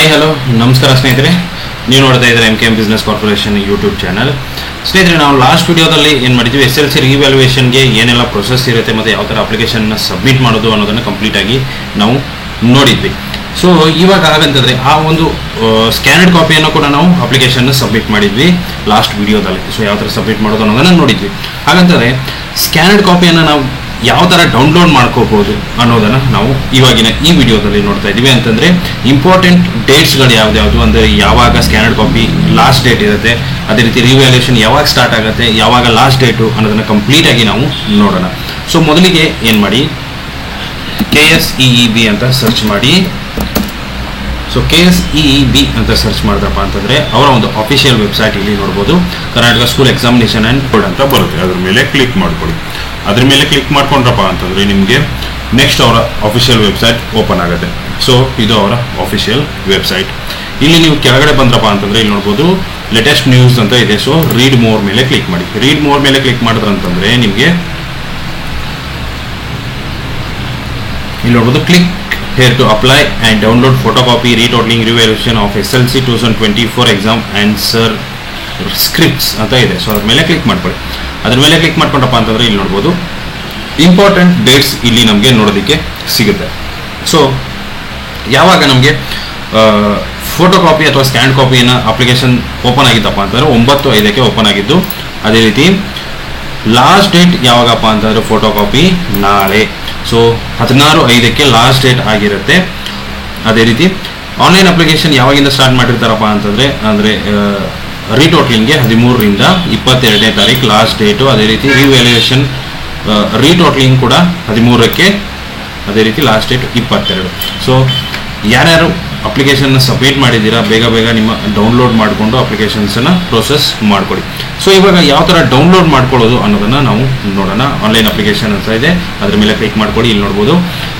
Hi hello ನಮಸ್ಕಾರ ಸ್ನೇಹಿತರೆ, ನೀವು ನೋಡ್ತಾ ಇದ್ದೀರಾ MKM business corporation YouTube channel. ಸ್ನೇಹಿತರೆ, ನಾವು ಲಾಸ್ಟ್ ವಿಡಿಯೋದಲ್ಲಿ ಏನು ಮಾಡಿದ್ವಿ, SLC ರಿವ್ಯಾಲ್ಯೂಯೇಷನ್ಗೆ ಏನೆಲ್ಲ ಪ್ರೊಸೆಸ್ ಇರುತ್ತೆ ಮತ್ತು ಯಾವ ಥರ ಅಪ್ಲಿಕೇಶನ್ನ ಸಬ್ಮಿಟ್ ಮಾಡೋದು ಅನ್ನೋದನ್ನು ಕಂಪ್ಲೀಟಾಗಿ ನಾವು ನೋಡಿದ್ವಿ. ಸೊ ಇವಾಗ ಹಾಗಂತಂದರೆ ಆ ಒಂದು ಸ್ಕ್ಯಾನರ್ಡ್ ಕಾಪಿಯನ್ನು ಕೂಡ ನಾವು ಅಪ್ಲಿಕೇಶನ್ನ ಸಬ್ಮಿಟ್ ಮಾಡಿದ್ವಿ ಲಾಸ್ಟ್ ವಿಡಿಯೋದಲ್ಲಿ. ಸೊ ಯಾವ ಥರ ಸಬ್ಮಿಟ್ ಮಾಡೋದು ಅನ್ನೋದನ್ನು ನೋಡಿದ್ವಿ. ಹಾಗಂತಂದರೆ ಸ್ಕ್ಯಾನರ್ಡ್ ಕಾಪಿಯನ್ನು ನಾವು ಯಾವ ಥರ ಡೌನ್ಲೋಡ್ ಮಾಡ್ಕೋಬೋದು ಅನ್ನೋದನ್ನು ನಾವು ಇವಾಗಿನ ಈ ವಿಡಿಯೋದಲ್ಲಿ ನೋಡ್ತಾ ಇದ್ದೀವಿ. ಅಂತಂದರೆ ಇಂಪಾರ್ಟೆಂಟ್ ಡೇಟ್ಸ್ಗಳು ಯಾವ್ದು ಅಂದರೆ ಯಾವಾಗ ಸ್ಕ್ಯಾನರ್ಡ್ ಕಾಪಿ ಲಾಸ್ಟ್ ಡೇಟ್ ಇರುತ್ತೆ, ಅದೇ ರೀತಿ ರಿವ್ಯಾಲ್ಯೂಯೇಷನ್ ಯಾವಾಗ ಸ್ಟಾರ್ಟ್ ಆಗುತ್ತೆ, ಯಾವಾಗ ಲಾಸ್ಟ್ ಡೇಟು ಅನ್ನೋದನ್ನು ಕಂಪ್ಲೀಟಾಗಿ ನಾವು ನೋಡೋಣ. ಸೊ ಮೊದಲಿಗೆ ಏನು ಮಾಡಿ, KSEEB ಅಂತ ಸರ್ಚ್ ಮಾಡಿ. ಸೊ KSEEB ಅಂತ ಸರ್ಚ್ ಮಾಡಿದ್ರಪ್ಪ ಅಂತಂದರೆ ಅವರ ಒಂದು ಅಫಿಷಿಯಲ್ ವೆಬ್ಸೈಟ್ ಇಲ್ಲಿ ನೋಡ್ಬೋದು. Karnataka school examination and code ಅಂತ ಬರುತ್ತೆ. ಅದ್ರ ಮೇಲೆ ಕ್ಲಿಕ್ ಮಾಡ್ಕೊಳ್ಳಿ. ಅದ್ರ ಮೇಲೆ ಕ್ಲಿಕ್ ಮಾಡ್ಕೊಂಡ್ರಪ್ಪ ಅಂತಂದರೆ ನಿಮಗೆ ನೆಕ್ಸ್ಟ್ ಅವರ ಅಫಿಷಿಯಲ್ ವೆಬ್ಸೈಟ್ ಓಪನ್ ಆಗುತ್ತೆ. ಸೊ ಇದು ಅವರ ಅಫಿಷಿಯಲ್ ವೆಬ್ಸೈಟ್. ಇಲ್ಲಿ ನೀವು ಕೆಳಗಡೆ ಬಂದ್ರಪ್ಪ ಅಂತಂದರೆ ಇಲ್ಲಿ ನೋಡ್ಬೋದು ಲೇಟೆಸ್ಟ್ ನ್ಯೂಸ್ ಅಂತ ಇದೆ. ಸೊ ರೀಡ್ ಮೋರ್ ಮೇಲೆ ಕ್ಲಿಕ್ ಮಾಡಿ. ರೀಡ್ ಮೋರ್ ಮೇಲೆ ಕ್ಲಿಕ್ ಮಾಡಿದ್ರಂತಂದರೆ ನಿಮಗೆ ಇಲ್ಲಿ ನೋಡ್ಬೋದು click here to apply and download photocopy retotaling revaluation of SLC 2024 exam answer scripts ಅಂತ ಇದೆ. ಸೊ ಅದ್ರ ಮೇಲೆ ಕ್ಲಿಕ್ ಮಾಡ್ಕೊಳ್ಳಿ. ಅದ್ರ ಮೇಲೆ ಕ್ಲಿಕ್ ಮಾಡ್ಕೊಂಡಪ್ಪ ಅಂತಂದರೆ ಇಲ್ಲಿ ನೋಡ್ಬೋದು ಇಂಪಾರ್ಟೆಂಟ್ ಡೇಟ್ಸ್ ಇಲ್ಲಿ ನಮಗೆ ನೋಡೋದಕ್ಕೆ ಸಿಗುತ್ತೆ. ಸೊ ಯಾವಾಗ ನಮಗೆ ಫೋಟೋಕಾಪಿ ಅಥವಾ ಸ್ಕ್ಯಾನ್ ಕಾಪಿಯನ್ನು ಅಪ್ಲಿಕೇಶನ್ ಓಪನ್ ಆಗಿತ್ತಪ್ಪ ಅಂತಂದರೆ 9/5 ಓಪನ್ ಆಗಿದ್ದು. ಅದೇ ರೀತಿ ಲಾಸ್ಟ್ ಡೇಟ್ ಯಾವಾಗಪ್ಪ ಅಂತಂದರೆ ಫೋಟೋಕಾಪಿ ನಾಳೆ. ಸೊ 16/5 ಲಾಸ್ಟ್ ಡೇಟ್ ಆಗಿರುತ್ತೆ. ಅದೇ ರೀತಿ ಆನ್ಲೈನ್ ಅಪ್ಲಿಕೇಶನ್ ಯಾವಾಗಿಂದ ಸ್ಟಾರ್ಟ್ ಮಾಡಿರ್ತಾರಪ್ಪ ಅಂದರೆ ರೀಟೋಟ್ಲಿಂಗ್ಗೆ 13ರಿಂದ 22ನೇ ತಾರೀಕು ಲಾಸ್ಟ್ ಡೇಟು. ಅದೇ ರೀತಿ ರಿವ್ಯಾಲ್ಯೂಯೇಷನ್ ರೀಟೋಟ್ಲಿಂಗ್ ಕೂಡ 13ಕ್ಕೆ, ಅದೇ ರೀತಿ ಲಾಸ್ಟ್ ಡೇಟ್ 22. ಸೊ ಯಾರ್ಯಾರು ಅಪ್ಲಿಕೇಶನ್ನ ಸಬ್ಮಿಟ್ ಮಾಡಿದ್ದೀರಾ ಬೇಗ ನಿಮ್ಮ ಡೌನ್ಲೋಡ್ ಮಾಡಿಕೊಂಡು ಅಪ್ಲಿಕೇಶನ್ಸನ್ನು ಪ್ರೊಸೆಸ್ ಮಾಡಿಕೊಡಿ. ಸೊ ಇವಾಗ ಯಾವ ಥರ ಡೌನ್ಲೋಡ್ ಮಾಡ್ಕೊಳ್ಳೋದು ಅನ್ನೋದನ್ನು ನಾವು ನೋಡೋಣ. ಆನ್ಲೈನ್ ಅಪ್ಲಿಕೇಶನ್ ಅಂತ ಇದೆ, ಅದ್ರ ಮೇಲೆ ಕ್ಲಿಕ್ ಮಾಡ್ಕೊಳ್ಳಿ. ಇಲ್ಲಿ ನೋಡ್ಬೋದು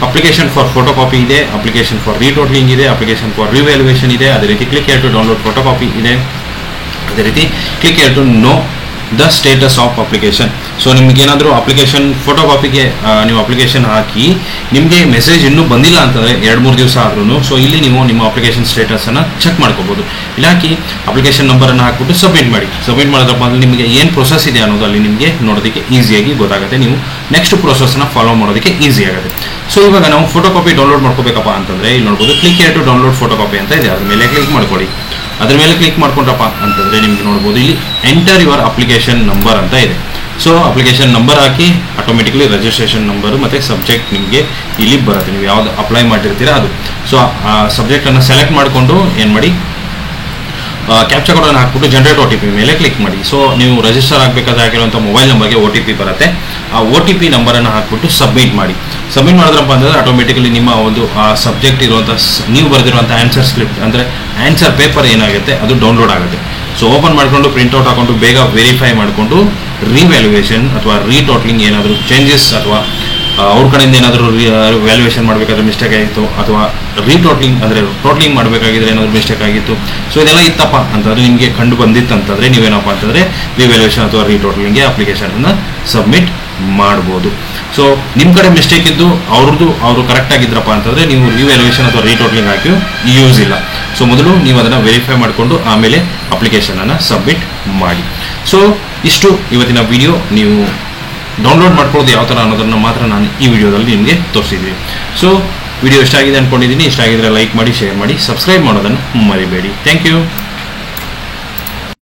ಅಪ್ಲಿಕೇಶನ್ ಫಾರ್ ಫೋಟೋಕಾಪಿ ಇದೆ, ಅಪ್ಲಿಕೇಶನ್ ಫಾರ್ ರೀಟೋಟ್ಲಿಂಗ್ ಇದೆ, ಅಪ್ಲಿಕೇಶನ್ ಫಾರ್ ರಿವ್ಯಾಲ್ಯೂಯೇಷನ್ ಇದೆ. ಅದೇ ರೀತಿ click here to download photocopy ಇದೆ. ಅದೇ ರೀತಿ click here to know the status of application. So ನಿಮಗೇನಾದರೂ ಅಪ್ಲಿಕೇಶನ್ ಫೋಟೋಕಾಪಿಗೆ ನೀವು ಅಪ್ಲಿಕೇಶನ್ ಹಾಕಿ ನಿಮಗೆ ಮೆಸೇಜ್ ಇನ್ನೂ ಬಂದಿಲ್ಲ ಅಂತಂದರೆ 2-3 ದಿವಸ ಆದ್ರೂ ಸೊ ಇಲ್ಲಿ ನೀವು ನಿಮ್ಮ ಅಪ್ಲಿಕೇಶನ್ ಸ್ಟೇಟಸನ್ನು ಚೆಕ್ ಮಾಡ್ಕೋಬೋದು. ಇಲ್ಲ ಹಾಕಿ ಅಪ್ಲಿಕೇಶನ್ ನಂಬರನ್ನು ಹಾಕ್ಬಿಟ್ಟು ಸಬ್ಮಿಟ್ ಮಾಡಿ. ಸಬ್ಮಿಟ್ ಮಾಡೋದಪ್ಪ ಅಂದರೆ ನಿಮಗೆ ಏನು ಪ್ರೊಸೆಸ್ ಇದೆ ಅನ್ನೋದು ಅಲ್ಲಿ ನಿಮಗೆ ನೋಡೋದಕ್ಕೆ ಈಸಿಯಾಗಿ ಗೊತ್ತಾಗುತ್ತೆ. ನೀವು ನೆಕ್ಸ್ಟ್ ಪ್ರೊಸೆಸ್ನ ಫಾಲೋ ಮಾಡೋದಕ್ಕೆ ಈಸಿ ಆಗುತ್ತೆ. ಸೊ ಇವಾಗ ನಾವು ಫೋಟೋಕಾಪಿ ಡೌನ್ಲೋಡ್ ಮಾಡ್ಕೋಬೇಕಪ್ಪ ಅಂತಂದರೆ ಇಲ್ಲಿ ನೋಡ್ಬೋದು click here to download photocopy ಅಂತ ಇದೆ. ಅದ್ರ ಮೇಲೆ ಕ್ಲಿಕ್ ಮಾಡ್ಕೊಳ್ಳಿ. ಅದ್ರ ಮೇಲೆ ಕ್ಲಿಕ್ ಮಾಡ್ಕೊಂಡ್ರಪ್ಪ ಅಂತಂದರೆ ನಿಮಗೆ ನೋಡ್ಬೋದು ಇಲ್ಲಿ ಎಂಟರ್ ಯುವರ್ ಅಪ್ಲಿಕೇಶನ್ ನಂಬರ್ ಅಂತ ಇದೆ. ಸೊ ಅಪ್ಲಿಕೇಶನ್ ನಂಬರ್ ಹಾಕಿ ಆಟೋಮೆಟಿಕ್ಲಿ ರಿಜಿಸ್ಟ್ರೇಷನ್ ನಂಬರು ಮತ್ತು ಸಬ್ಜೆಕ್ಟ್ ನಿಮಗೆ ಇಲ್ಲಿ ಬರುತ್ತೆ. ನೀವು ಯಾವ್ದು ಅಪ್ಲೈ ಮಾಡಿರ್ತೀರಾ ಅದು. ಸೊ ಆ ಸಬ್ಜೆಕ್ಟನ್ನು ಸೆಲೆಕ್ಟ್ ಮಾಡಿಕೊಂಡು ಏನು ಮಾಡಿ, ಕ್ಯಾಪ್ಚಾ ಕೋಡನ್ನು ಹಾಕ್ಬಿಟ್ಟು ಜನರೇಟ್ OTP ಮೇಲೆ ಕ್ಲಿಕ್ ಮಾಡಿ. ಸೊ ನೀವು ರಿಜಿಸ್ಟರ್ ಆಗಬೇಕಾದ್ರೆ ಹಾಕಿರುವಂಥ ಮೊಬೈಲ್ ನಂಬರ್ಗೆ OTP ಬರುತ್ತೆ. ಆ OTP ನಂಬರನ್ನು ಹಾಕ್ಬಿಟ್ಟು ಸಬ್ಮಿಟ್ ಮಾಡಿ. ಸಬ್ಮಿಟ್ ಮಾಡಿದ್ರಪ್ಪ ಅಂತಂದರೆ ಆಟೋಮೆಟಿಕಲಿ ನಿಮ್ಮ ಒಂದು ಆ ಸಬ್ಜೆಕ್ಟ್ ಇರುವಂಥ ನೀವು ಬರೆದಿರುವಂಥ ಆನ್ಸರ್ ಸ್ಕ್ರಿಪ್ಟ್ ಅಂದರೆ ಆನ್ಸರ್ ಪೇಪರ್ ಏನಾಗುತ್ತೆ ಅದು ಡೌನ್ಲೋಡ್ ಆಗುತ್ತೆ. ಸೊ ಓಪನ್ ಮಾಡಿಕೊಂಡು ಪ್ರಿಂಟ್ಔಟ್ ಹಾಕೊಂಡು ಬೇಗ ವೆರಿಫೈ ಮಾಡಿಕೊಂಡು ರಿವ್ಯಾಲ್ಯೂಯೇಷನ್ ಅಥವಾ ರೀಟೋಟ್ಲಿಂಗ್ ಏನಾದರೂ ಚೇಂಜಸ್ ಅಥವಾ ಅವ್ರ ಕಡೆಯಿಂದ ಏನಾದರೂ ವ್ಯಾಲ್ಯೂಯೇಷನ್ ಮಾಡಬೇಕಾದ್ರೆ ಮಿಸ್ಟೇಕ್ ಆಗಿತ್ತು ಅಥವಾ ರೀಟೋಟ್ಲಿಂಗ್ ಅಂದರೆ ಟೋಟ್ಲಿಂಗ್ ಮಾಡಬೇಕಾಗಿದ್ರೆ ಏನಾದರೂ ಮಿಸ್ಟೇಕ್ ಆಗಿತ್ತು. ಸೊ ಇದೆಲ್ಲ ಇತ್ತಪ್ಪ ಅಂತಂದರೆ ನಿಮಗೆ ಕಂಡು ಬಂದಿತ್ತು ಅಂತಂದರೆ ನೀವೇನಪ್ಪ ಅಂತಂದರೆ ರಿವ್ಯಾಲ್ಯೂಯೇಷನ್ ಅಥವಾ ರೀಟೋಟ್ಲಿಂಗ್ಗೆ ಅಪ್ಲಿಕೇಶನನ್ನು ಸಬ್ಮಿಟ್ ಮಾಡ್ಬೋದು. ಸೊ ನಿಮ್ಮ ಕಡೆ ಮಿಸ್ಟೇಕ್ ಇದ್ದು ಅವರು ಕರೆಕ್ಟ್ ಆಗಿದ್ರಪ್ಪ ಅಂತಂದರೆ ನೀವು ರಿವ್ಯಾಲ್ಯೂಯೇಷನ್ ಅಥವಾ ರೀಟೋಟ್ಲಿಂಗ್ ಹಾಕಿ ಯೂಸ್ ಇಲ್ಲ. ಸೊ ಮೊದಲು ನೀವು ಅದನ್ನು ವೆರಿಫೈ ಮಾಡಿಕೊಂಡು ಆಮೇಲೆ ಅಪ್ಲಿಕೇಶನನ್ನು ಸಬ್ಮಿಟ್ ಮಾಡಿ. ಸೊ ಇಷ್ಟು ಇವತ್ತಿನ ವಿಡಿಯೋ. ನೀವು ಡೌನ್ಲೋಡ್ ಮಾಡ್ಕೊಳ್ಳೋದು ಯಾವ ಥರ ಅನ್ನೋದನ್ನು ಮಾತ್ರ ನಾನು ಈ ವಿಡಿಯೋದಲ್ಲಿ ನಿಮಗೆ ತೋರಿಸಿದ್ದೀನಿ. ಸೊ ವಿಡಿಯೋ ಇಷ್ಟ ಆಗಿದೆ ಅಂದ್ಕೊಂಡಿದ್ದೀನಿ. ಇಷ್ಟ ಆಗಿದ್ರೆ ಲೈಕ್ ಮಾಡಿ, ಶೇರ್ ಮಾಡಿ, ಸಬ್ಸ್ಕ್ರೈಬ್ ಮಾಡೋದನ್ನು ಮರಿಬೇಡಿ. Thank you.